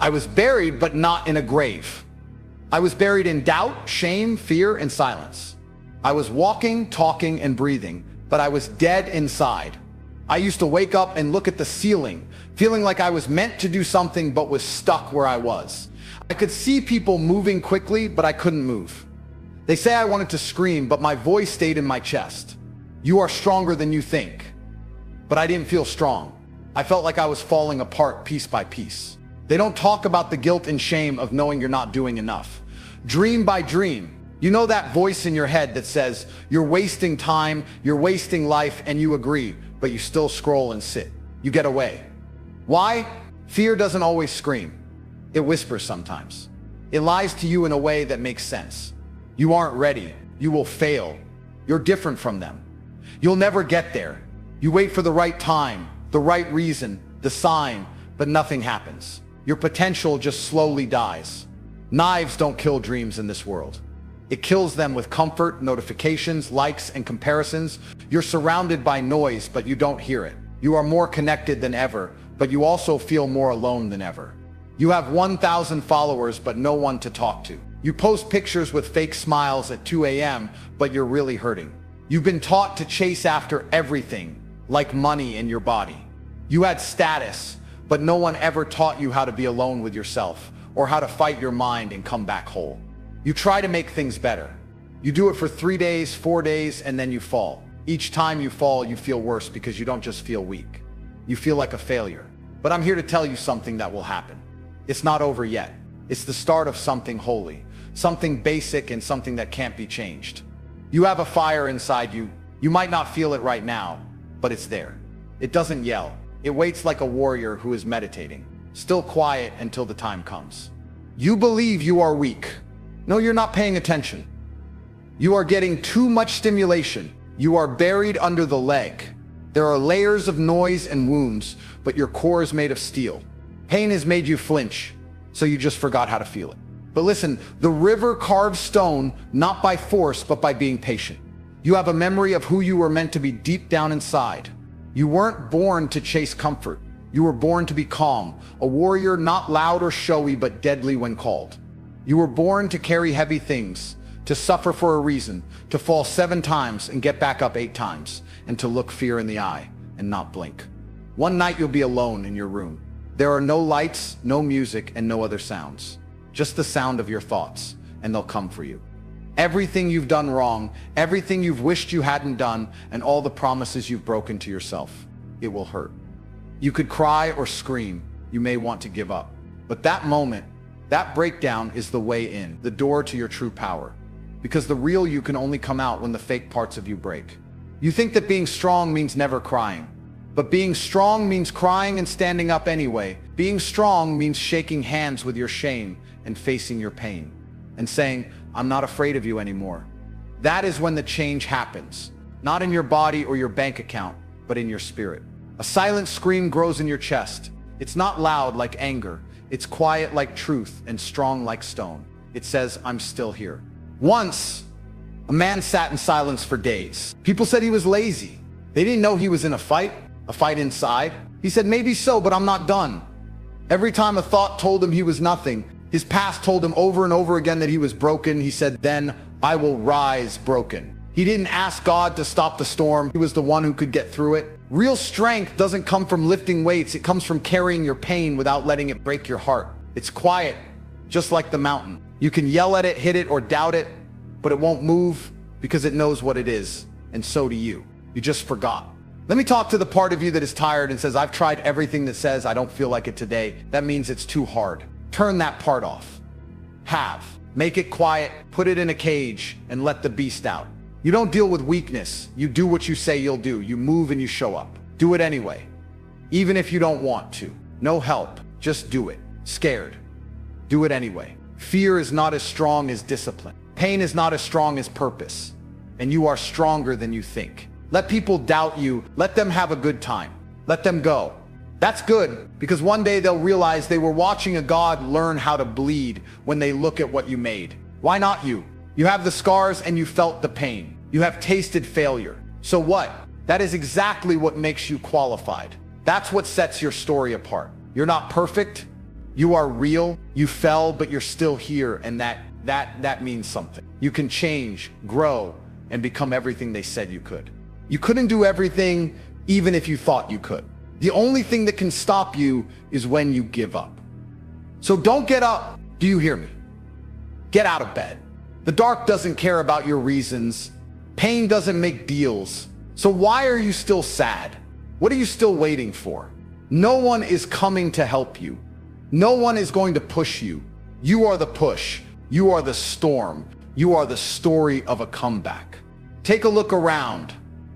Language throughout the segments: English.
I was buried, but not in a grave. I was buried in doubt, shame, fear, and silence. I was walking, talking, and breathing, but I was dead inside. I used to wake up and look at the ceiling, feeling like I was meant to do something but was stuck where I was. I could see people moving quickly, but I couldn't move. They say I wanted to scream, but my voice stayed in my chest. You are stronger than you think. But I didn't feel strong. I felt like I was falling apart piece by piece. They don't talk about the guilt and shame of knowing you're not doing enough. Dream by dream. You know that voice in your head that says, you're wasting time, you're wasting life, and you agree, but you still scroll and sit. You get away. Why? Fear doesn't always scream. It whispers sometimes. It lies to you in a way that makes sense. You aren't ready. You will fail. You're different from them. You'll never get there. You wait for the right time, the right reason, the sign, but nothing happens. Your potential just slowly dies. Knives don't kill dreams in this world. It kills them with comfort, notifications, likes, and comparisons. You're surrounded by noise, but you don't hear it. You are more connected than ever, but you also feel more alone than ever. You have 1,000 followers, but no one to talk to. You post pictures with fake smiles at 2 a.m., but you're really hurting. You've been taught to chase after everything, like money in your body. You had status, but no one ever taught you how to be alone with yourself, or how to fight your mind and come back whole. You try to make things better. You do it for 3 days, 4 days, and then you fall. Each time you fall, you feel worse because you don't just feel weak. You feel like a failure. But I'm here to tell you something that will happen. It's not over yet. It's the start of something holy, something basic, and something that can't be changed. You have a fire inside you. You might not feel it right now, but it's there. It doesn't yell. It waits like a warrior who is meditating, still quiet until the time comes. You believe you are weak. No, you're not paying attention. You are getting too much stimulation. You are buried under the leg. There are layers of noise and wounds, but your core is made of steel. Pain has made you flinch, so you just forgot how to feel it. But listen, the river carves stone, not by force, but by being patient. You have a memory of who you were meant to be deep down inside. You weren't born to chase comfort. You were born to be calm, a warrior not loud or showy, but deadly when called. You were born to carry heavy things, to suffer for a reason, to fall 7 times and get back up 8 times, and to look fear in the eye and not blink. One night you'll be alone in your room. There are no lights, no music, and no other sounds. Just the sound of your thoughts, and they'll come for you. Everything you've done wrong, everything you've wished you hadn't done, and all the promises you've broken to yourself. It will hurt. You could cry or scream. You may want to give up. But that moment, that breakdown is the way in, the door to your true power. Because the real you can only come out when the fake parts of you break. You think that being strong means never crying. But being strong means crying and standing up anyway. Being strong means shaking hands with your shame and facing your pain and saying, I'm not afraid of you anymore. That is when the change happens, not in your body or your bank account, but in your spirit. A silent scream grows in your chest. It's not loud like anger. It's quiet like truth and strong like stone. It says, I'm still here. Once, a man sat in silence for days. People said he was lazy. They didn't know he was in a fight inside. He said, maybe so, but I'm not done. Every time a thought told him he was nothing, his past told him over and over again that he was broken, he said, then I will rise broken. He didn't ask God to stop the storm. He was the one who could get through it. Real strength doesn't come from lifting weights. It comes from carrying your pain without letting it break your heart. It's quiet, just like the mountain. You can yell at it, hit it, or doubt it, but it won't move because it knows what it is, and so do you. You just forgot. Let me talk to the part of you that is tired and says, I've tried everything that says I don't feel like it today. That means it's too hard. Turn that part off. Make it quiet, put it in a cage, and let the beast out. You don't deal with weakness. You do what you say you'll do. You move and you show up. Do it anyway. Even if you don't want to. No help. Just do it. Scared. Do it anyway. Fear is not as strong as discipline. Pain is not as strong as purpose. And you are stronger than you think. Let people doubt you. Let them have a good time. Let them go. That's good, because one day they'll realize they were watching a god learn how to bleed when they look at what you made. Why not you? You have the scars and you felt the pain. You have tasted failure. So what? That is exactly what makes you qualified. That's what sets your story apart. You're not perfect. You are real. You fell, but you're still here, and that means something. You can change, grow, and become everything they said you could. You couldn't do everything, even if you thought you could. The only thing that can stop you is when you give up. So don't get up. Do you hear me? Get out of bed. The dark doesn't care about your reasons. Pain doesn't make deals. So why are you still sad? What are you still waiting for? No one is coming to help you. No one is going to push you. You are the push. You are the storm. You are the story of a comeback. Take a look around.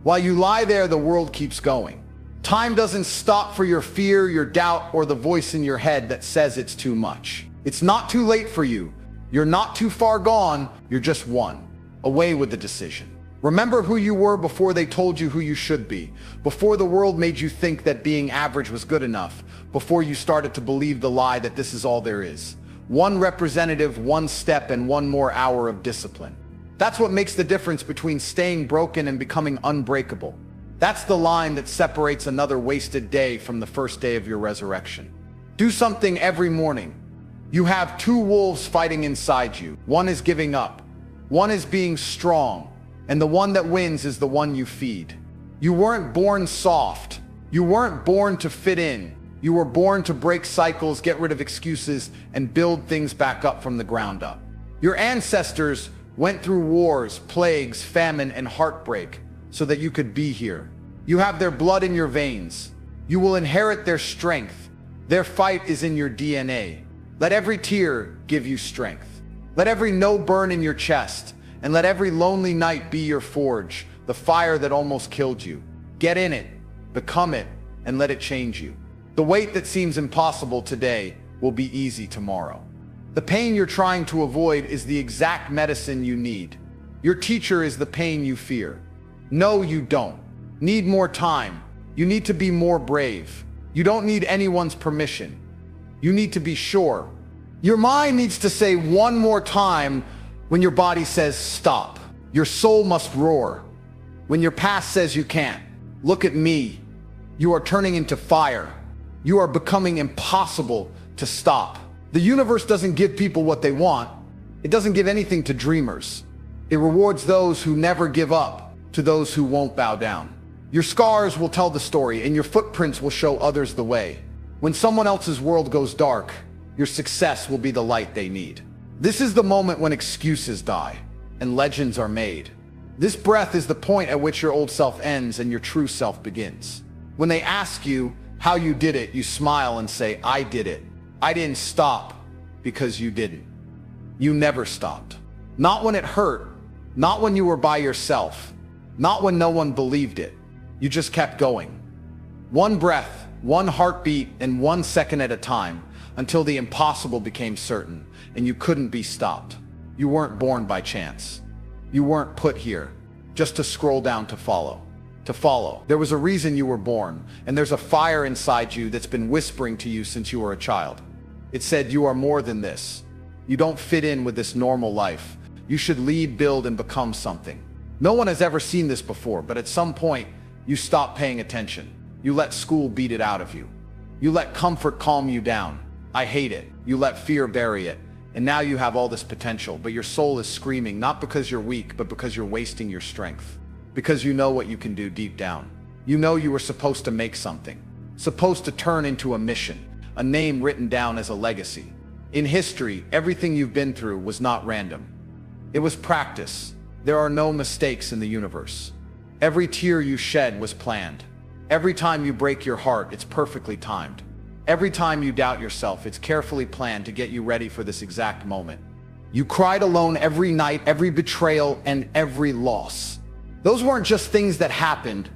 While you lie there, the world keeps going. Time doesn't stop for your fear, your doubt, or the voice in your head that says it's too much. It's not too late for you. You're not too far gone. You're just one away with the decision. Remember who you were before they told you who you should be, before the world made you think that being average was good enough, before you started to believe the lie that this is all there is. One representative, one step, and one more hour of discipline. That's what makes the difference between staying broken and becoming unbreakable. That's the line that separates another wasted day from the first day of your resurrection. Do something every morning. You have two wolves fighting inside you. One is giving up. One is being strong. And the one that wins is the one you feed. You weren't born soft. You weren't born to fit in. You were born to break cycles, get rid of excuses, and build things back up from the ground up. Your ancestors went through wars, plagues, famine, and heartbreak so that you could be here. You have their blood in your veins. You will inherit their strength. Their fight is in your DNA. Let every tear give you strength. Let every no burn in your chest, and let every lonely night be your forge, the fire that almost killed you. Get in it, become it, and let it change you. The weight that seems impossible today will be easy tomorrow. The pain you're trying to avoid is the exact medicine you need. Your teacher is the pain you fear. No, you don't need more time. You need to be more brave. You don't need anyone's permission. You need to be sure. Your mind needs to say one more time when your body says stop. Your soul must roar. When your past says you can't. Look at me. You are turning into fire. You are becoming impossible to stop. The universe doesn't give people what they want. It doesn't give anything to dreamers. It rewards those who never give up, to those who won't bow down. Your scars will tell the story, and your footprints will show others the way. When someone else's world goes dark, your success will be the light they need. This is the moment when excuses die and legends are made. This breath is the point at which your old self ends and your true self begins. When they ask you how you did it, you smile and say, I did it. I didn't stop because you didn't. You never stopped. Not when it hurt, not when you were by yourself, not when no one believed it. You just kept going. One breath, one heartbeat, and 1 second at a time, until the impossible became certain and you couldn't be stopped. You weren't born by chance. You weren't put here just to scroll down to follow. To follow. There was a reason you were born, and there's a fire inside you that's been whispering to you since you were a child. It said you are more than this. You don't fit in with this normal life. You should lead, build, and become something. No one has ever seen this before, but at some point, you stop paying attention. You let school beat it out of you. You let comfort calm you down. I hate it. You let fear bury it. And now you have all this potential, but your soul is screaming, not because you're weak, but because you're wasting your strength. Because you know what you can do deep down. You know you were supposed to make something. Supposed to turn into a mission. A name written down as a legacy. In history, everything you've been through was not random. It was practice. There are no mistakes in the universe. Every tear you shed was planned. Every time you break your heart, it's perfectly timed. Every time you doubt yourself, it's carefully planned to get you ready for this exact moment. You cried alone every night, every betrayal, and every loss. Those weren't just things that happened,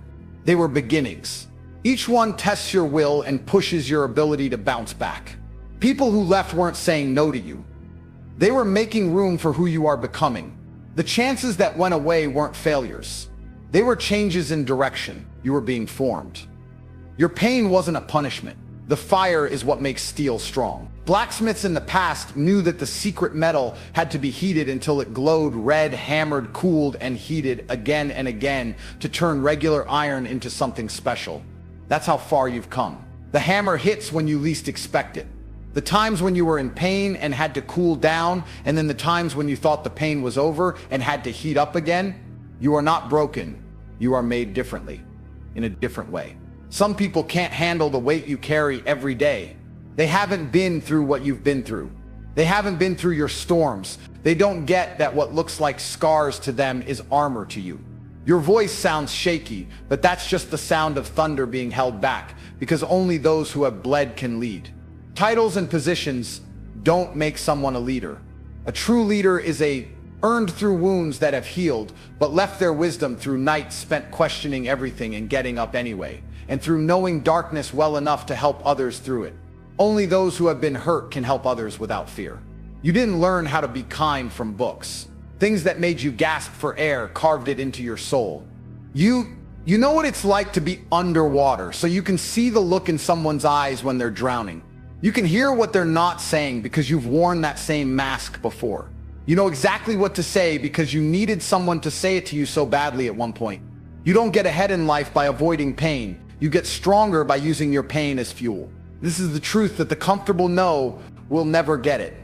they were beginnings. Each one tests your will and pushes your ability to bounce back. People who left weren't saying no to you. They were making room for who you are becoming. The chances that went away weren't failures. They were changes in direction. You were being formed. Your pain wasn't a punishment. The fire is what makes steel strong. Blacksmiths in the past knew that the secret metal had to be heated until it glowed red, hammered, cooled, and heated again and again to turn regular iron into something special. That's how far you've come. The hammer hits when you least expect it. The times when you were in pain and had to cool down, and then the times when you thought the pain was over and had to heat up again. You are not broken. You are made differently, in a different way. Some people can't handle the weight you carry every day. They haven't been through what you've been through. They haven't been through your storms. They don't get that what looks like scars to them is armor to you. Your voice sounds shaky, but that's just the sound of thunder being held back, because only those who have bled can lead. Titles and positions don't make someone a leader. A true leader is earned through wounds that have healed, but left their wisdom through nights spent questioning everything and getting up anyway, and through knowing darkness well enough to help others through it. Only those who have been hurt can help others without fear. You didn't learn how to be kind from books. Things that made you gasp for air carved it into your soul. You know what it's like to be underwater, so you can see the look in someone's eyes when they're drowning. You can hear what they're not saying because you've worn that same mask before. You know exactly what to say because you needed someone to say it to you so badly at one point. You don't get ahead in life by avoiding pain. You get stronger by using your pain as fuel. This is the truth that the comfortable know will never get it.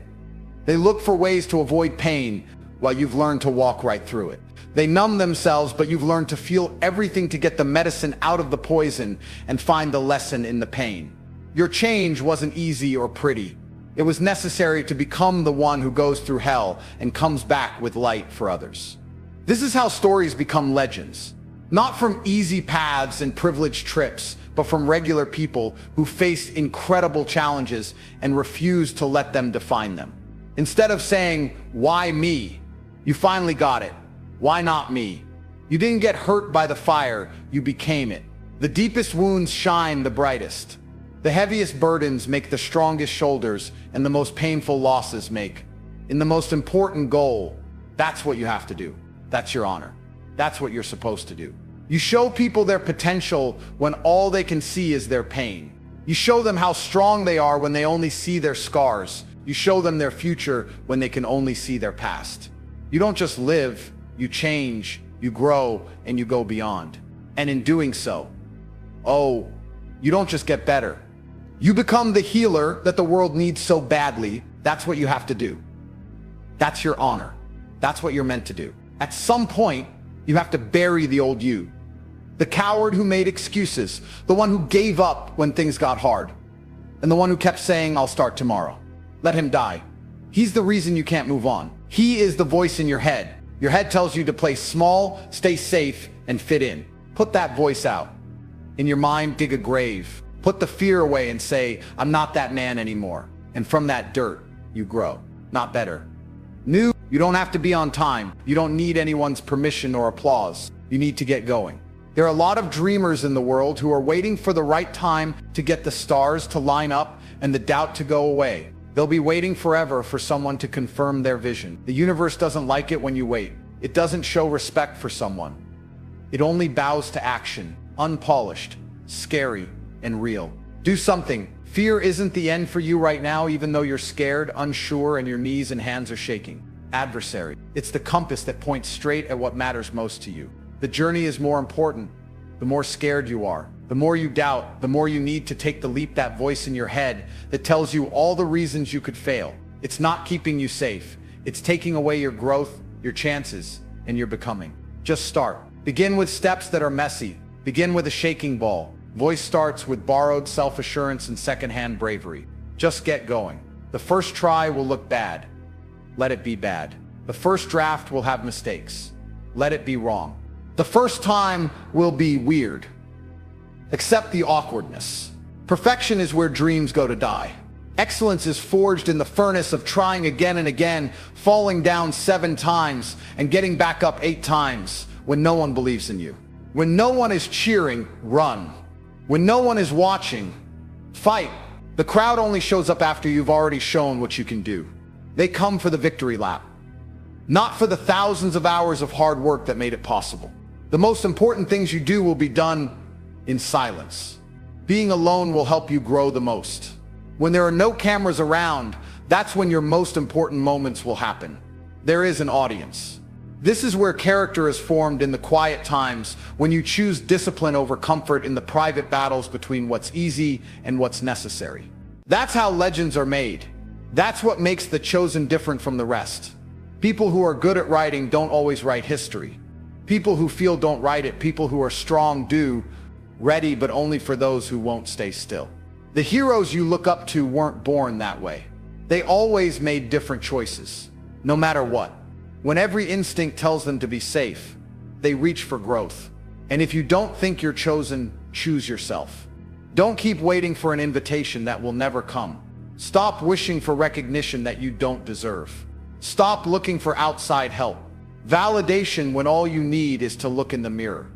They look for ways to avoid pain while you've learned to walk right through it. They numb themselves, but you've learned to feel everything to get the medicine out of the poison and find the lesson in the pain. Your change wasn't easy or pretty. It was necessary to become the one who goes through hell and comes back with light for others. This is how stories become legends. Not from easy paths and privileged trips, but from regular people who faced incredible challenges and refused to let them define them. Instead of saying, "Why me?" you finally got it. Why not me? You didn't get hurt by the fire, you became it. The deepest wounds shine the brightest. The heaviest burdens make the strongest shoulders, and the most painful losses make. In the most important goal, that's what you have to do. That's your honor. That's what you're supposed to do. You show people their potential when all they can see is their pain. You show them how strong they are when they only see their scars. You show them their future when they can only see their past. You don't just live, you change, you grow, and you go beyond. And in doing so, you don't just get better. You become the healer that the world needs so badly. That's what you have to do. That's your honor. That's what you're meant to do. At some point, you have to bury the old you. The coward who made excuses, the one who gave up when things got hard, and the one who kept saying, "I'll start tomorrow." Let him die. He's the reason you can't move on. He is the voice in your head. Your head tells you to play small, stay safe, and fit in. Put that voice out. In your mind, dig a grave. Put the fear away and say, "I'm not that man anymore." And from that dirt, you grow. Not better. New. You don't have to be on time. You don't need anyone's permission or applause. You need to get going. There are a lot of dreamers in the world who are waiting for the right time to get the stars to line up and the doubt to go away. They'll be waiting forever for someone to confirm their vision. The universe doesn't like it when you wait. It doesn't show respect for someone. It only bows to action, unpolished, scary, and real. Do something. Fear isn't the end for you right now, even though you're scared, unsure, and your knees and hands are shaking. Adversary. It's the compass that points straight at what matters most to you. The journey is more important. The more scared you are, the more you doubt, the more you need to take the leap. That voice in your head that tells you all the reasons you could fail. It's not keeping you safe. It's taking away your growth, your chances, and your becoming. Just start. Begin with steps that are messy. Begin with a shaking ball. Voice starts with borrowed self-assurance and secondhand bravery. Just get going. The first try will look bad. Let it be bad. The first draft will have mistakes. Let it be wrong. The first time will be weird. Accept the awkwardness. Perfection is where dreams go to die. Excellence is forged in the furnace of trying again and again, falling down 7 times and getting back up 8 times when no one believes in you. When no one is cheering, run. When no one is watching, fight. The crowd only shows up after you've already shown what you can do. They come for the victory lap, not for the thousands of hours of hard work that made it possible. The most important things you do will be done in silence. Being alone will help you grow the most. When there are no cameras around, that's when your most important moments will happen. There is an audience. This is where character is formed, in the quiet times, when you choose discipline over comfort, in the private battles between what's easy and what's necessary. That's how legends are made. That's what makes the chosen different from the rest. People who are good at writing don't always write history. People who feel don't write it. People who are strong do. Ready, but only for those who won't stay still. The heroes you look up to weren't born that way. They always made different choices, no matter what. When every instinct tells them to be safe, they reach for growth. And if you don't think you're chosen, choose yourself. Don't keep waiting for an invitation that will never come. Stop wishing for recognition that you don't deserve. Stop looking for outside help. Validation when all you need is to look in the mirror.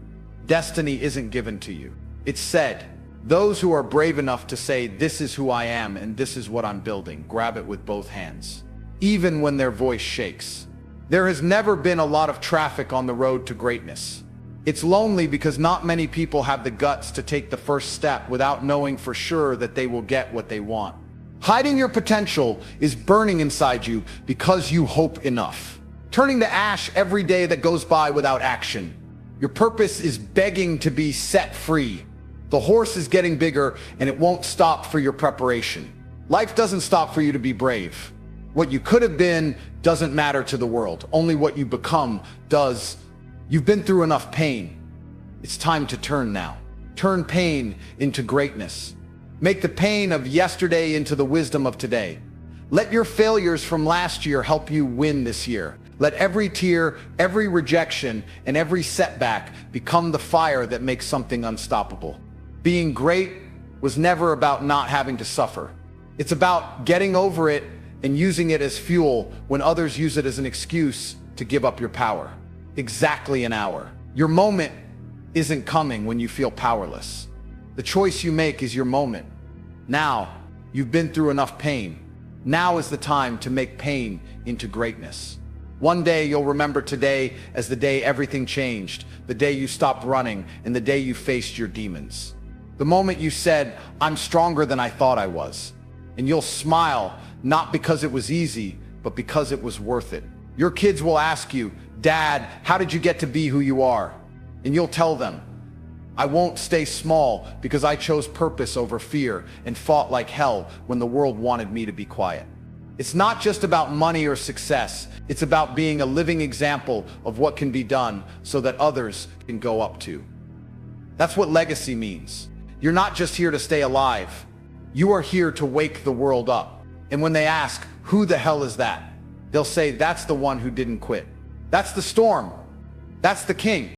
Destiny isn't given to you. It's said. Those who are brave enough to say, "This is who I am and this is what I'm building," grab it with both hands, even when their voice shakes. There has never been a lot of traffic on the road to greatness. It's lonely because not many people have the guts to take the first step without knowing for sure that they will get what they want. Hiding your potential is burning inside you because you hope enough. Turning to ash every day that goes by without action. Your purpose is begging to be set free. The horse is getting bigger and it won't stop for your preparation. Life doesn't stop for you to be brave. What you could have been doesn't matter to the world. Only what you become does. You've been through enough pain. It's time to turn now. Turn pain into greatness. Make the pain of yesterday into the wisdom of today. Let your failures from last year help you win this year. Let every tear, every rejection, and every setback become the fire that makes something unstoppable. Being great was never about not having to suffer. It's about getting over it and using it as fuel when others use it as an excuse to give up your power. Exactly an hour. Your moment isn't coming when you feel powerless. The choice you make is your moment. Now, you've been through enough pain. Now is the time to make pain into greatness. One day you'll remember today as the day everything changed, the day you stopped running, and the day you faced your demons. The moment you said, "I'm stronger than I thought I was." And you'll smile, not because it was easy, but because it was worth it. Your kids will ask you, "Dad, how did you get to be who you are?" And you'll tell them, "I won't stay small because I chose purpose over fear and fought like hell when the world wanted me to be quiet." It's not just about money or success. It's about being a living example of what can be done so that others can go up to. That's what legacy means. You're not just here to stay alive. You are here to wake the world up. And when they ask, "Who the hell is that?" they'll say, "That's the one who didn't quit. That's the storm. That's the king."